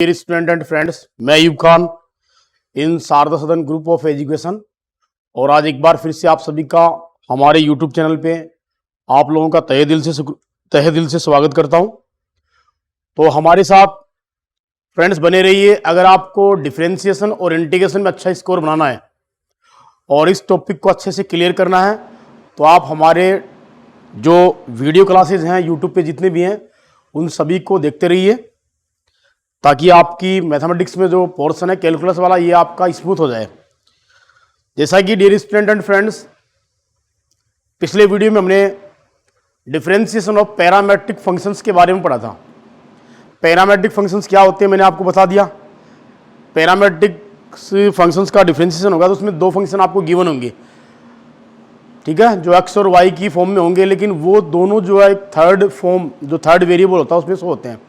Dear student and friends, मैं अयूब खान इन शारदा सदन group of education और आज एक बार फिर से आप सभी का हमारे यूट्यूब चैनल पे आप लोगों का तहे दिल से स्वागत करता हूं। तो हमारे साथ फ्रेंड्स बने रहिए। अगर आपको डिफरेंशिएशन और इंटीग्रेशन में अच्छा स्कोर बनाना है और इस टॉपिक को अच्छे से क्लियर करना है तो आप हमारे जो वीडियो क्लासेज हैं यूट्यूब पे जितने भी हैं उन सभी को देखते रहिए ताकि आपकी मैथमेटिक्स में जो पोर्शन है कैलकुलस वाला ये आपका स्मूथ हो जाए। जैसा कि डियर स्टूडेंट एंड फ्रेंड्स, पिछले वीडियो में हमने डिफरेंशिएशन ऑफ पैरामेट्रिक फंक्शंस के बारे में पढ़ा था। पैरामेट्रिक फंक्शंस क्या होते हैं मैंने आपको बता दिया। पैरामेट्रिक फंक्शंस का डिफरेंशिएशन होगा तो उसमें दो फंक्शन आपको गिवन होंगे, ठीक है, जो एक्स और वाई की फॉर्म में होंगे, लेकिन वो दोनों जो है थर्ड फॉर्म जो थर्ड वेरिएबल होता है उसमें से होते हैं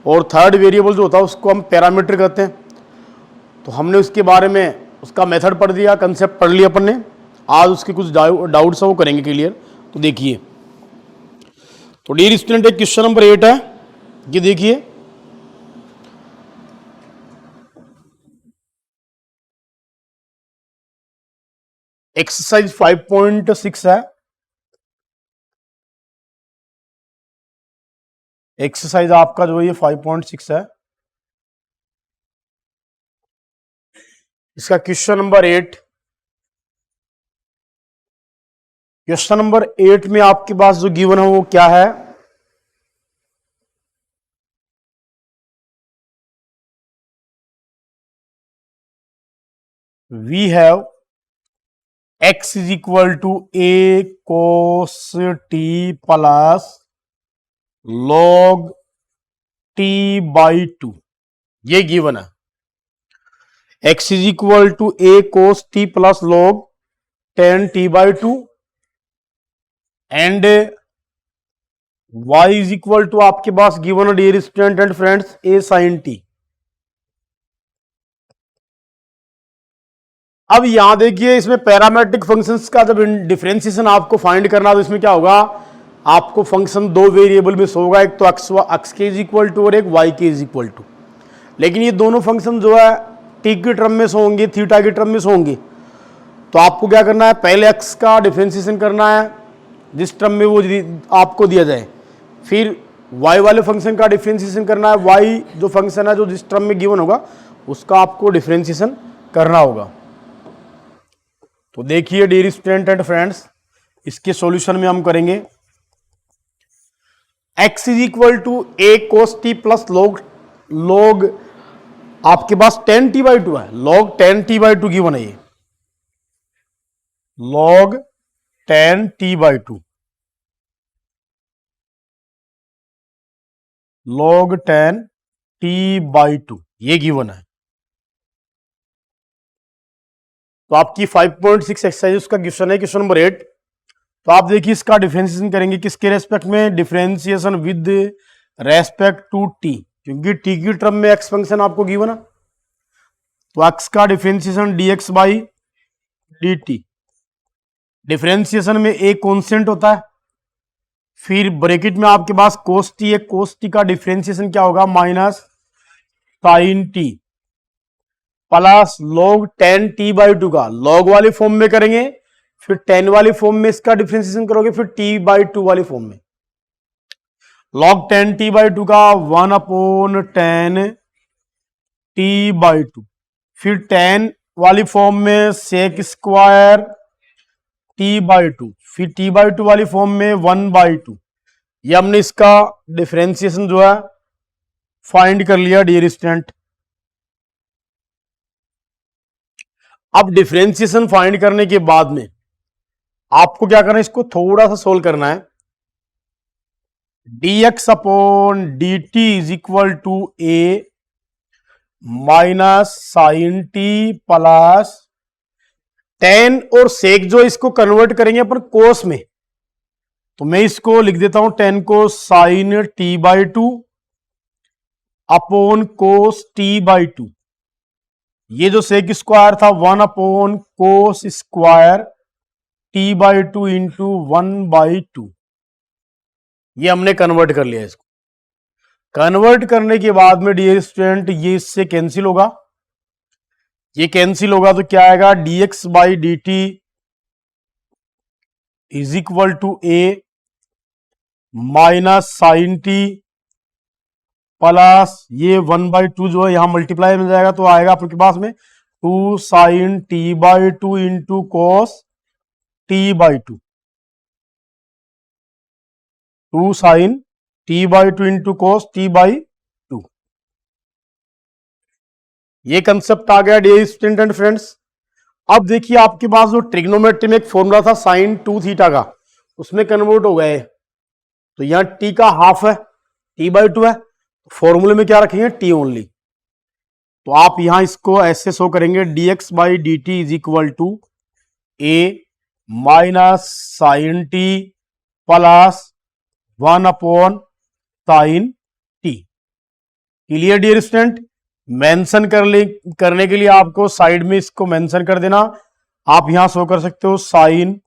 और थर्ड वेरिएबल जो होता है उसको हम पैरामीटर कहते हैं। तो हमने उसके बारे में उसका मेथड पढ़ दिया, कंसेप्ट पढ़ लिया अपन ने। आज उसके कुछ डाउट्स हैं वो करेंगे क्लियर। तो देखिए, तो डियर स्टूडेंट एक क्वेश्चन नंबर 8 है, ये देखिए। एक्सरसाइज 5.6 है। एक्सरसाइज आपका जो ये 5.6 है, इसका क्वेश्चन नंबर 8। क्वेश्चन नंबर 8 में आपके पास जो गिवन है वो क्या है? We have x is equal to a cos t plus log t by 2, ये गिवन है। x is equal to a cos t plus log 10 t by 2 and y is equal to आपके पास given है dear student and friends a sin t। अब यहां देखिए, इसमें parametric functions का जब डिफरेंशिएशन आपको फाइंड करना तो इसमें क्या होगा, आपको फंक्शन दो वेरिएबल में शो होगा, एक तो एक्स के इज इक्वल टू और एक वाई के इज इक्वल टू। लेकिन ये दोनों फंक्शन जो है टी की टर्म में शो होंगे, थीटा की टर्म में शो होंगे। तो आपको क्या करना है, पहले एक्स का डिफरेंशिएशन करना है जिस टर्म में वो आपको दिया जाए, फिर वाई वाले फंक्शन का डिफरेंशिएशन करना है, वाई जो फंक्शन है जो जिस टर्म में गिवन होगा उसका आपको डिफरेंशिएशन करना होगा। तो देखिए डियर स्टूडेंट एंड फ्रेंड्स, इसके सॉल्यूशन में हम करेंगे x is equal to a cos t plus log आपके पास 10 t बाई 2 है, log 10 t बाई 2 गिवन है, ये log 10 t by 2, log 10 t by 2 ये गिवन है। तो आपकी 5.6 एक्सरसाइज उसका क्वेश्चन है, क्वेश्चन नंबर 8। तो आप देखिए इसका डिफरेंशिएशन करेंगे किसके रेस्पेक्ट में, differentiation with respect to T, क्योंकि टी की टर्म में एक्स फंक्शन आपको गिवन है। तो एक्स का differentiation dx by dt, differentiation में एक कांस्टेंट होता है, फिर ब्रैकेट में आपके पास cos t है, cos t का डिफरेंशिएशन क्या होगा, minus sin t plus log 10 t by 2 का log वाली फॉर्म में करेंगे, फिर 10 वाली फॉर्म में इसका डिफरेंशिएशन करोगे, फिर t बाई 2 वाली फॉर्म में log 10 t बाई 2 का 1 अपॉन 10 t बाई 2, फिर 10 वाली फॉर्म में sec स्क्वायर t बाई 2, फिर t बाई 2 वाली फॉर्म में 1 बाई 2। ये हमने इसका डिफरेंशिएशन जो है फाइंड कर लिया डियर स्टूडेंट। अब डिफरेंशिएशन फाइंड करने के बाद में आपको क्या करना है, इसको थोड़ा सा सोल्व करना है। dx upon dt is equal to a minus sine T plus 10 और सेक जो इसको कन्वर्ट करेंगे अपन कोस में, तो मैं इसको लिख देता हूं 10 को sine T by 2 upon cos T by 2। ये जो सेक स्क्वायर था 1 upon cos square T by 2 into 1 by 2, ये हमने कन्वर्ट कर लिया इसको। कन्वर्ट करने के बाद में डियर स्टूडेंट ये इससे कैंसिल होगा, ये कैंसिल होगा तो क्या आएगा, dx by D T is equal to A minus sine T plus ये 1/2 जो है यहां मल्टीप्लाई में जाएगा तो आएगा आपके पास में 2 sine T by two into cos T by two, 2 sine T by two into cos T by two. ये कंसेप्ट आ गया डियर स्टूडेंट एंड फ्रेंड्स। अब देखिए आपके पास जो ट्रिग्नोमेट्री में एक फॉर्मूला था साइन 2 थीटा का, उसमें कन्वर्ट हो गए, तो यहां टी का हाफ है, टी बाई टू है, फॉर्मूले में क्या रखेंगे, टी ओनली। तो आप यहां इसको ऐसे शो करेंगे, dx by D T is equal to A minus sine T plus 1 upon sine T. Clear dear student. Mention करने के लिए आपको साइड में इसको मेंशन कर देना। आप यहां शो कर सकते हो sine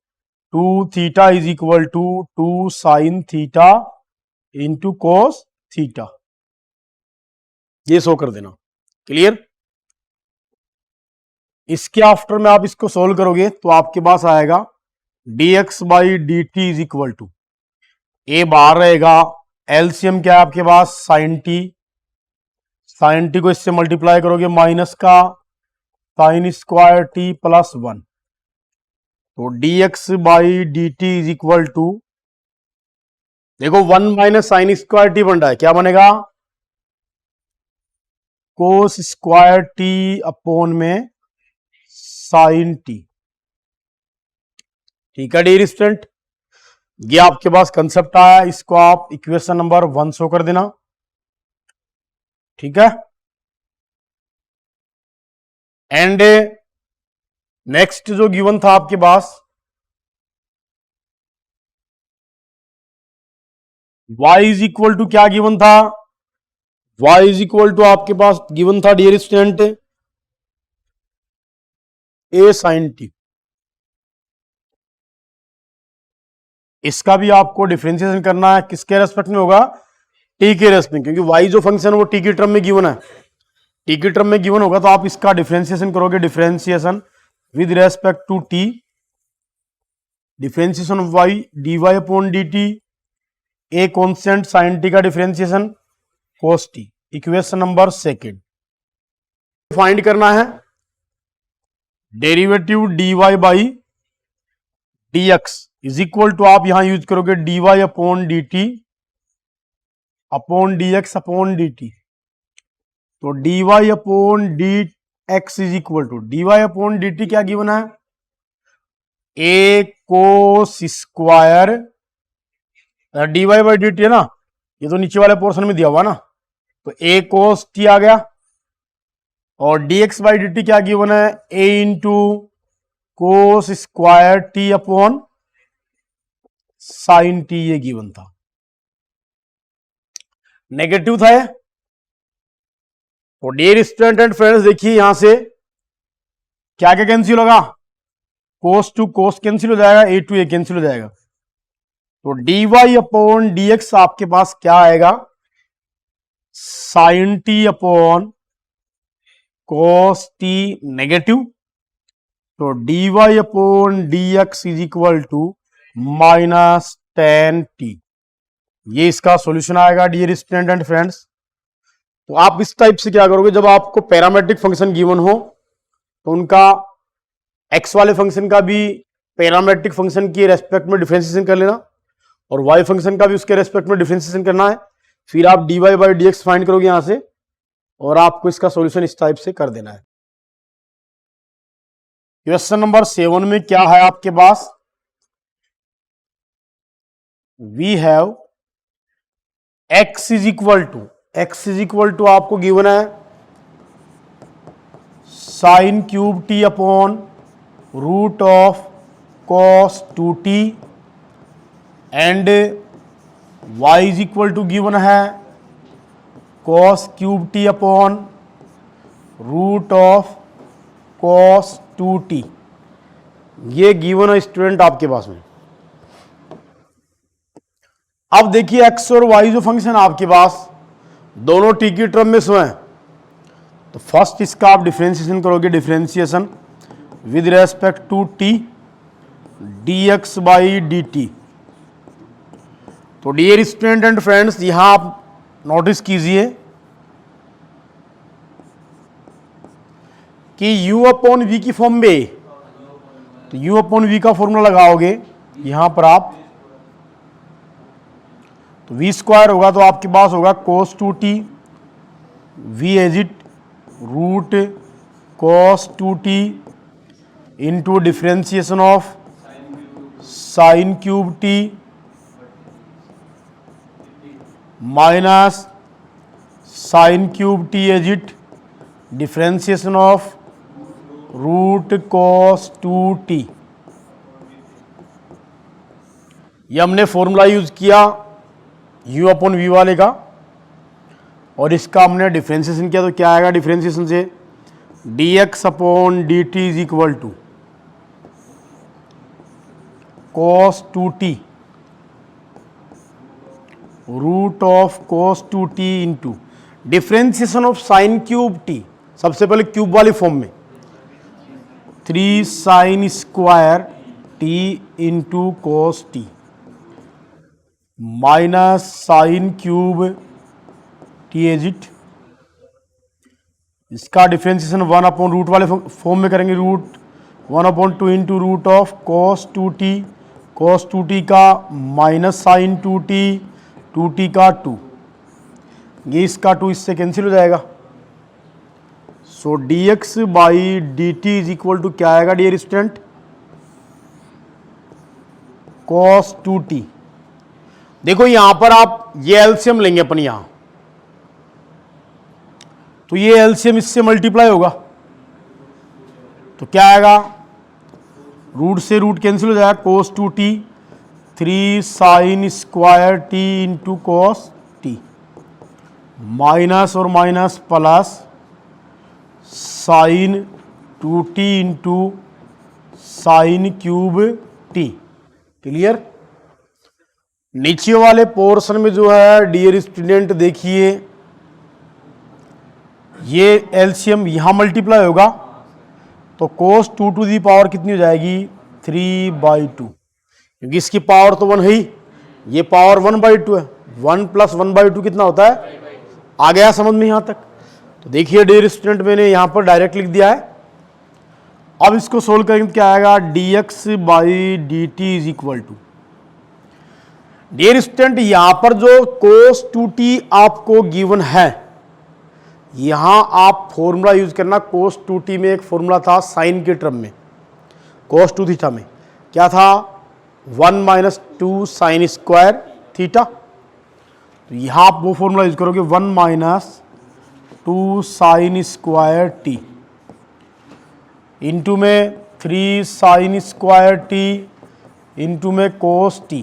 2 theta is equal to 2 sine theta into cos theta, ये शो कर देना। क्लियर। इसके आफ्टर में आप इसको सोल्व करोगे तो आपके पास आएगा dx by D T is equal to A बाहर रहेगा, एलसीएम क्या है आपके पास साइन टी, साइन टी को इससे मल्टीप्लाई करोगे माइनस का साइन स्क्वायर टी प्लस 1, तो dx by D T is equal to, देखो 1 माइनस साइन स्क्वायर टी बन रहा है, क्या बनेगा कोस स्क्वायर टी अपॉन में साइन टी। ठीक है डियर स्टूडेंट, ये आपके पास कंसेप्ट आया, इसको आप इक्वेशन नंबर 1 शो कर देना। ठीक है। एंड नेक्स्ट जो गिवन था आपके पास y इज इक्वल टू, क्या गिवन था, y इज इक्वल टू आपके पास गिवन था डियर स्टूडेंट ए साइन टी। इसका भी आपको डिफरेंशिएशन करना है, किसके रेस्पेक्ट में होगा, टी के रेस्पेक्ट में, क्योंकि y जो फंक्शन है वो टी की टर्म में गिवन है, टी की टर्म में गिवन होगा तो आप इसका डिफरेंशिएशन करोगे, differentiation with respect to T, differentiation of y dy upon D T, A constant sine T का differentiation cos T. Equation number 2 find करना है derivative dy by dx is equal to, आप यहां यूज करोगे dy upon D T upon dx upon D T, तो dy upon D X is equal to dy upon D T क्या given है, A cos square dy by D T है ना, ये तो नीचे वाले पोर्शन में दिया हुआ ना, तो ए कोस टी आ गया, और dx बाई डी टी क्या गिवन है, A into cos square T upon sine T, ये गिवन था। नेगेटिव था ये, तो डियर स्टूडेंट एंड फ्रेंड्स देखिए यहां से क्या क्या कैंसिल होगा, कोस टू कोस कैंसिल हो जाएगा, ए टू ए कैंसिल हो जाएगा, तो dy अपॉन dx आपके पास क्या आएगा, sine T upon cos t negative, तो dy upon dx is equal to minus ten t. ये इसका सॉल्यूशन आएगा डियर स्टूडेंट एंड फ्रेंड्स। तो आप इस टाइप से क्या करोगे, जब आपको पैरामेट्रिक फंक्शन गिवन हो तो उनका x वाले फंक्शन का भी पैरामेट्रिक फंक्शन के रेस्पेक्ट में डिफरेंशिएशन कर लेना, और y फंक्शन का भी उसके रेस्पेक्ट में डिफरेंशिएशन करना है, फिर आप dy बाई dx फाइंड करोगे यहां से, और आपको इसका सॉल्यूशन इस टाइप से कर देना है। क्वेश्चन नंबर 7 में क्या है आपके पास, we have x is equal to आपको गिवन है sine cube T upon root of cos 2t, and y is equal to given है cos cube T upon root of cos 2t। ये given है स्टूडेंट आपके पास में। अब देखिए x और y जो फंक्शन आपके पास दोनों टी की टर्म में स्वयं, तो फर्स्ट इसका आप डिफ्रेंशिएशन करोगे, differentiation with respect to t dx by D T. तो डियर स्टूडेंट एंड फ्रेंड्स, यहां आप नोटिस कीजिए कि u अपॉन वी की फॉर्म में, तो u अपॉन वी का फॉर्मूला लगाओगे यहां पर आप, तो वी स्क्वायर होगा तो आपके पास होगा cos 2t, v as it root cos 2t into differentiation of sine cube t minus sine cube t as it differentiation of root cos 2t। ये हमने फॉर्मूला यूज किया u अपॉन वी वाले का, और इसका हमने डिफ्रेंशिएशन किया, तो क्या आएगा डिफ्रेंशिएशन से dx upon D T is equal to cos 2t root of cos 2t into differentiation of sine cube t, सबसे पहले क्यूब वाली फॉर्म में 3 sine square t into cos t minus sine cube t as it, इसका differentiation 1 upon root वाले form में करेंगे, root 1 upon 2 into root of cos 2t, cos 2t का minus sine 2t, 2t का 2, ये इसका 2 इससे कैंसिल हो जाएगा। So dx by D T is equal to क्या आएगा डियर स्टूडेंट, cos 2t। देखो यहां पर आप ये एलसीएम लेंगे अपन यहां, तो ये एलसीएम इससे मल्टीप्लाई होगा, तो क्या आएगा, रूट से रूट कैंसिल हो जाएगा, cos 2t 3 sine square t into cos t minus और minus plus sine 2t into sine cube t। Clear. नीचे वाले पोर्शन में जो है डियर स्टूडेंट देखिए, ये एलसीएम यहां मल्टीप्लाई होगा, तो cos 2 टू दी पावर कितनी हो जाएगी 3/2, क्योंकि इसकी पावर तो 1 है ही, ये पावर 1/2 है, 1 प्लस 1/2 कितना होता है, आ गया समझ में यहां तक। तो देखिए डियर स्टूडेंट, मैंने यहां पर डायरेक्ट लिख दिया है। अब इसको सोल्व करेंगे तो क्या आएगा, dx by D T is equal to, dear student यहां पर जो cos 2t आपको गिवन है, यहां आप फॉर्मूला यूज करना, cos 2t में एक फॉर्मूला था साइन के टर्म में, cos 2 थीटा में क्या था, 1 माइनस 2 साइन स्क्वायर थीटा, तो यहां आप वो फॉर्मूला यूज करोगे 1 minus 2 sine square t into में 3 साइन स्क्वायर टी इंटू में cos t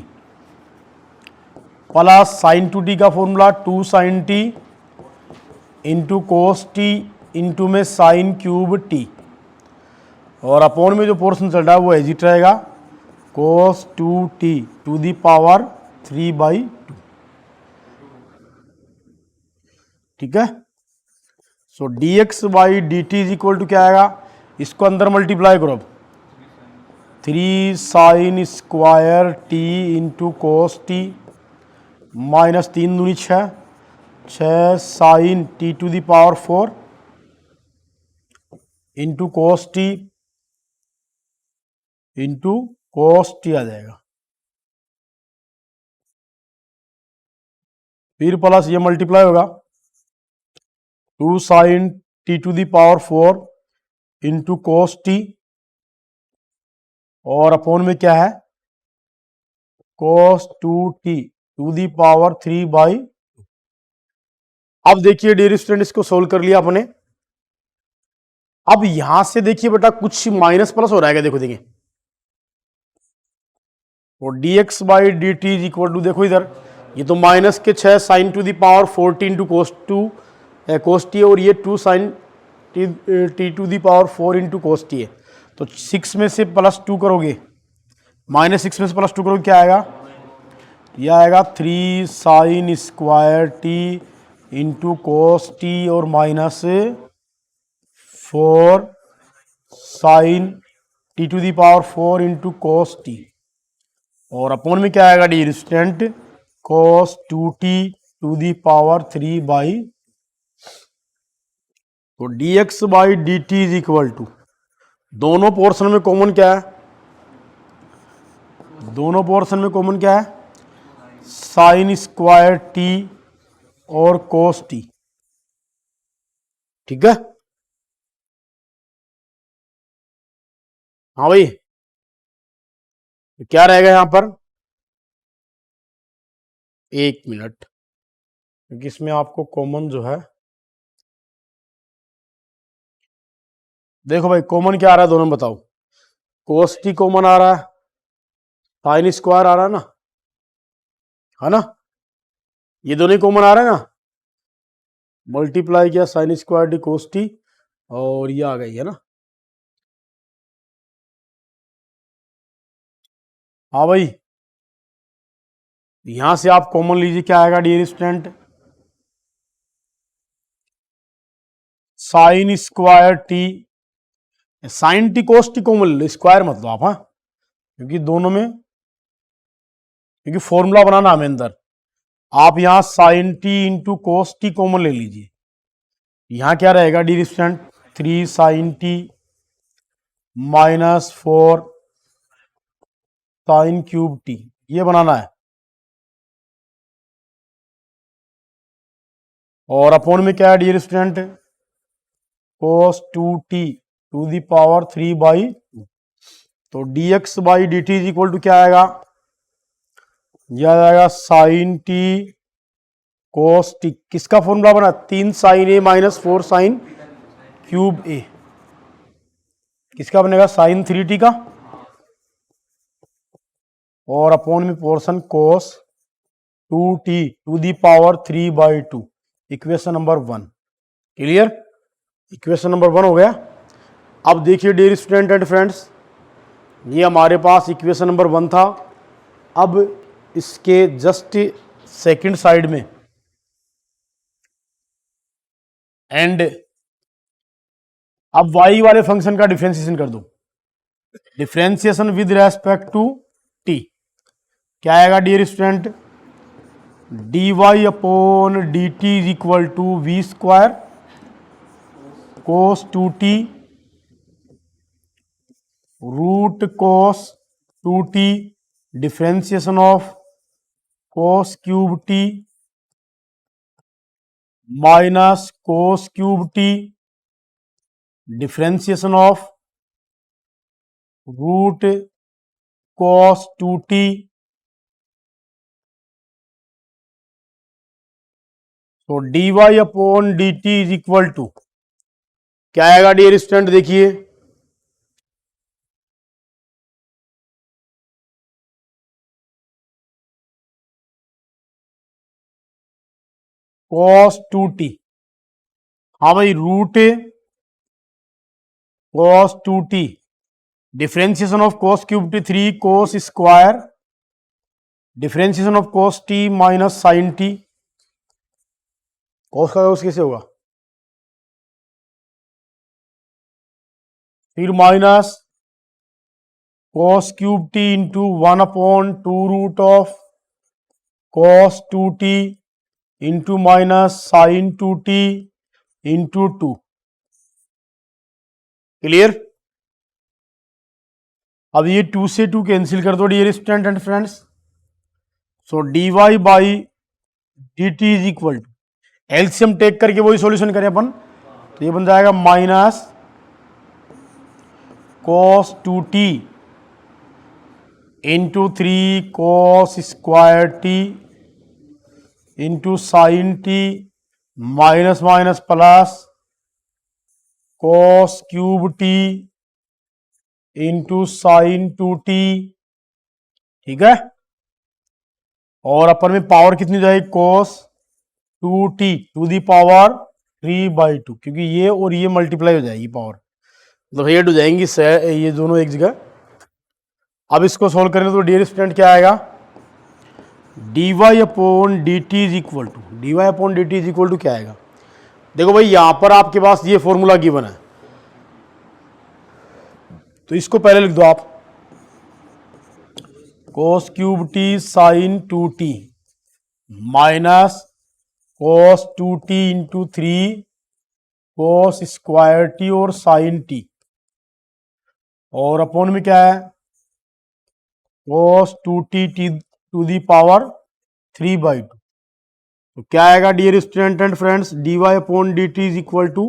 plus sine 2t का formula 2 sine t into cos t into में साइन क्यूब t, और अपॉन में जो पोर्शन चल रहा है वो एज इट रहेगा, cos 2t to the power 3/2। ठीक है। So dx by D T is equal to क्या आएगा, इसको अंदर मल्टीप्लाई करो, 3 sine square t into cos t minus 3 दूनी 6 sine t to the power 4 into cos t into cos t आ जाएगा, फिर प्लस ये मल्टीप्लाई होगा 2 sine t to the power 4 into cos t, और अपॉन में क्या है cos 2t to the power 3/2। अब देखिए डियर स्टूडेंट, इसको सोल्व कर लिया आपने। अब यहां से देखिए बेटा कुछ माइनस प्लस हो रहा है, देखो देखिए, और dx by D T is equal to, देखो इधर ये तो माइनस के 6 sine to the power 14 into cos t, और ये 2 sine t to the power 4 into cos t है, तो 6 में से प्लस 2 करोगे, माइनस 6 में से प्लस 2 करोगे क्या आएगा, यह आएगा 3 sine square t into cos T और minus 4 sine T to the power 4 into cos T, और अपॉन में क्या आएगा डी रिस्टेंट cos 2t to the power 3 by, तो dx by D T is equal to, दोनों पोर्शन में कॉमन क्या है, दोनों पोर्शन में कॉमन क्या है, साइन स्क्वायर टी और कोस टी। ठीक है, हाँ भाई, तो क्या रहेगा यहां पर, 1 मिनट, क्योंकि इसमें आपको कॉमन जो है, देखो भाई कॉमन क्या आ रहा है दोनों में बताओ, कोस टी कॉमन आ रहा है, साइन स्क्वायर आ रहा है ना, है ना, ये दोनों ही कॉमन आ रहे हैं ना, मल्टीप्लाई किया sine square d cos T और ये आ गई है ना। हाँ भाई, यहां से आप कॉमन लीजिए, क्या आएगा dear student, sine square T, sine T cos T common लो, स्क्वायर मत लो आप, हाँ, क्योंकि दोनों में, क्योंकि फॉर्मूला बनाना हमें अंदर, आप यहां sine T into cos T common ले लीजिए, यहां क्या रहेगा dear student, 3 sine T minus 4 sine cube t, ये बनाना है, और अपॉन में क्या है dear student, cos 2t to the power 3 by, तो dx by D T is equal to क्या आएगा, यह आ जाएगा साइन टी कोस टी, किसका फॉर्मूला बना, 3 sine a minus 4 sine cube ए, किसका बनेगा, साइन 3t का, और अपॉन में portion cos 2t to the power 3 by 2, equation number 1, clear, equation number 1 हो गया। अब देखिए डियर स्टूडेंट एंड फ्रेंड्स, ये हमारे पास इक्वेशन नंबर 1 था, अब इसके जस्ट सेकंड साइड में एंड, अब y वाले फंक्शन का डिफरेंशिएशन कर दो, differentiation with respect to t, क्या आएगा dear student, dy upon D T is equal to v square cos 2t root cos 2t differentiation of cos cube t minus cos cube t differentiation of root cos 2t, तो D Y upon D T is equal to क्या आएगा dear student, देखिए cos 2t, हाँ भाई, root cos 2t differentiation of cos cube t 3 cos square differentiation of cos t minus sine t, cos का cos कैसे होगा, फिर minus cos cube T into 1 upon 2 root of cos 2t into minus sine 2t into 2, clear. अब ये 2 से 2 cancel कर दो dear student and friends, so d Y by D T is equal to, LCM take करके वही solution करें अपन, तो ये बन जाएगा minus cos 2t into 3 cos square t into sign T minus minus plus cos cube T into sign 2t, ठीक है, और अपन में पावर कितनी जाएगी, cos 2t to the power 3 by 2, क्योंकि ये और ये मल्टीप्लाई हो जाएगी पावर, तो हेड हो जाएंगी ये दोनों एक जगह। अब इसको सोल्व करें तो डियर स्टूडेंट क्या आएगा, d Y upon D T is equal to, d Y upon D T is equal to क्या आएगा? देखो भाई यहां पर आपके पास ये फॉर्मूला गिवन है, तो इसको पहले लिख दो आप, cos cube t sine 2t minus cos 2t into 3 cos square T और साइन टी, और अपॉन में क्या है, कोस 2t टू दी पावर 3/2। तो क्या आएगा dear student and friends, D Y upon D T is equal to,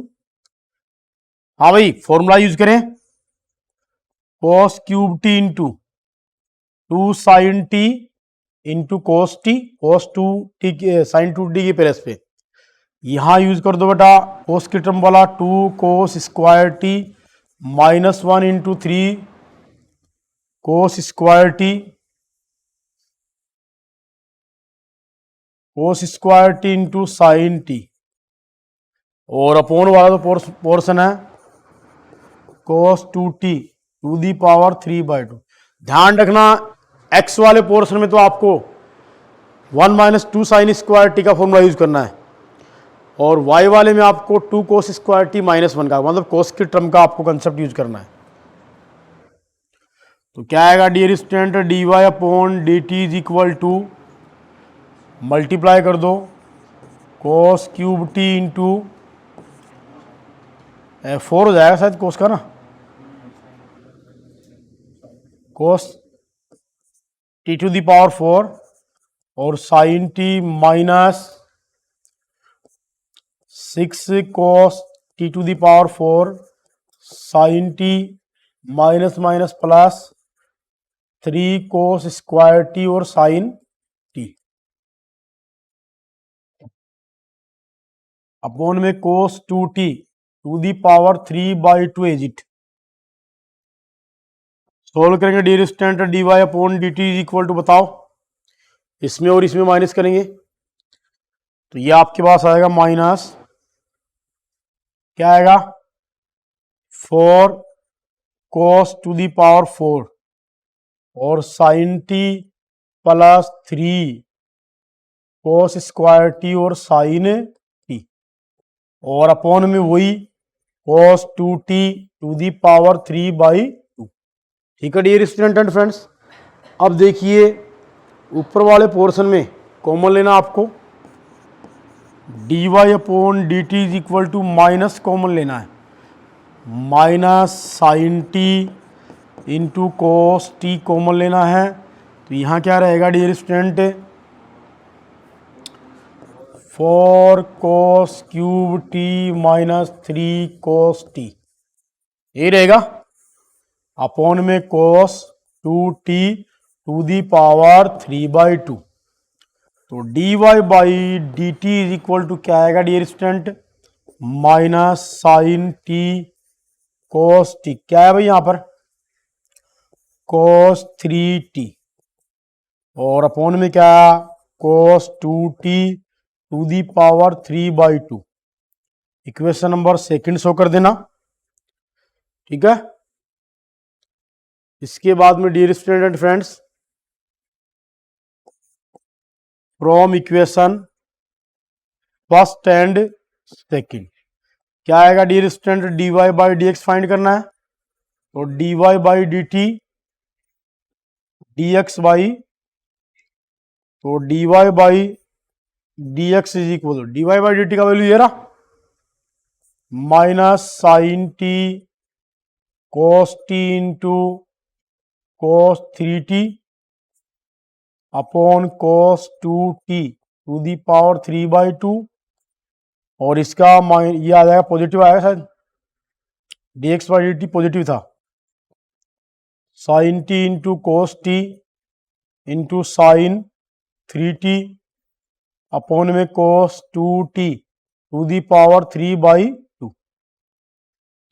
हाँ भाई फॉर्मूला यूज करें, cos cube T into 2 sine T into cos T, cos 2t sine 2t के place पे यहां use कर दो बेटा कोस की टर्म वाला 2 कोस square T minus 1 into 3 cos square T, कोस square t into sign t, और अपोन वाला तो पोर्शन है कोस 2t टू दी पावर 3/2। ध्यान रखना x वाले पोर्शन में तो आपको 1 माइनस 2 साइन स्क्वायर टी का फॉर्मूला यूज करना है, और y वाले में आपको 2 कोस स्क्वायर टी माइनस 1 का, मतलब कोस की टर्म का आपको कंसेप्ट यूज करना है। तो क्या आएगा dear student, D Y upon D T is equal to, multiply कर दो कोस क्यूब टी इंटू 4 हो जाएगा शायद कोस का ना, cos T to the power 4 और sine T minus 6 cos T to the power 4 sine T minus minus plus 3 cos square T और sine T, upon में cos 2t to the power 3/2 is it. Solve करेंगे dear student, D Y upon D T is equal to, बताओ इसमें और इसमें minus करेंगे तो ये आपके पास आएगा माइनस, क्या आएगा 4 कोस टू दी पावर 4 और sine T plus 3 cos square T और साइन टी, और अपॉन में वही कोस 2t टू दी पावर 3/2। ठीक है डियर स्टूडेंट एंड फ्रेंड्स, अब देखिए ऊपर वाले पोर्शन में कॉमन लेना आपको, d Y upon D T is equal to minus common लेना है, minus sine T into cos T common लेना है, तो यहाँ क्या रहेगा dear student, 4 cos cube t minus 3 cos t, ये रहेगा, अपॉन में cos 2t to the power 3/2। तो D Y by D T is equal to क्या आएगा dear student, minus sine T cos T, क्या है भाई यहाँ पर कोस 3t, और अपॉन में क्या cos 2t to the power 3/2। Equation number second show कर देना, ठीक है। इसके बाद में dear student and friends, from equation first and second क्या आएगा dear student, D Y by D x find करना है, तो D Y by D T D X by, तो D Y by D X is equal, D Y by D T का value ये रहा minus sine T cos T into cos 3t upon cos 2t to the power 3/2, और इसका ये आ जाएगा positive आएगा शायद, D X by D T positive था, sine T into cos T into sine 3t upon में cos 2t to the power 3/2,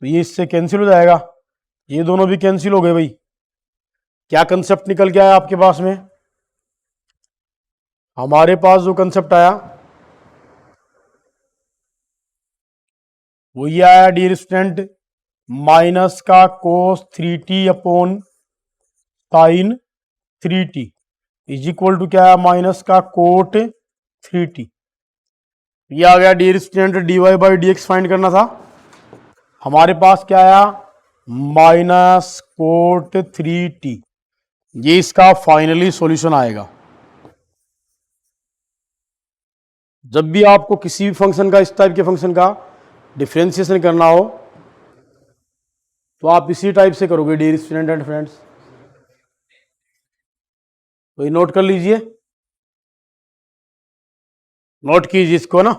तो ये इससे कैंसिल हो जाएगा, ये दोनों भी कैंसिल हो गए भाई। क्या कंसेप्ट निकल के आया आपके पास में, हमारे पास जो कंसेप्ट आया वो ये आया डियर स्टूडेंट, माइनस का cos 3t upon sine 3t is equal to क्या है, माइनस का कोट 3t। ये आ गया dear student, dy by D x find करना था। हमारे पास क्या आया, माइनस कोट 3t। ये इसका फाइनली सॉल्यूशन आएगा। जब भी आपको किसी भी फंक्शन का, इस टाइप के फंक्शन का डिफरेंशिएशन करना हो तो आप इसी टाइप से करोगे डियर स्टूडेंट एंड फ्रेंड्स। तो ये नोट कर लीजिए, नोट कीजिए इसको ना।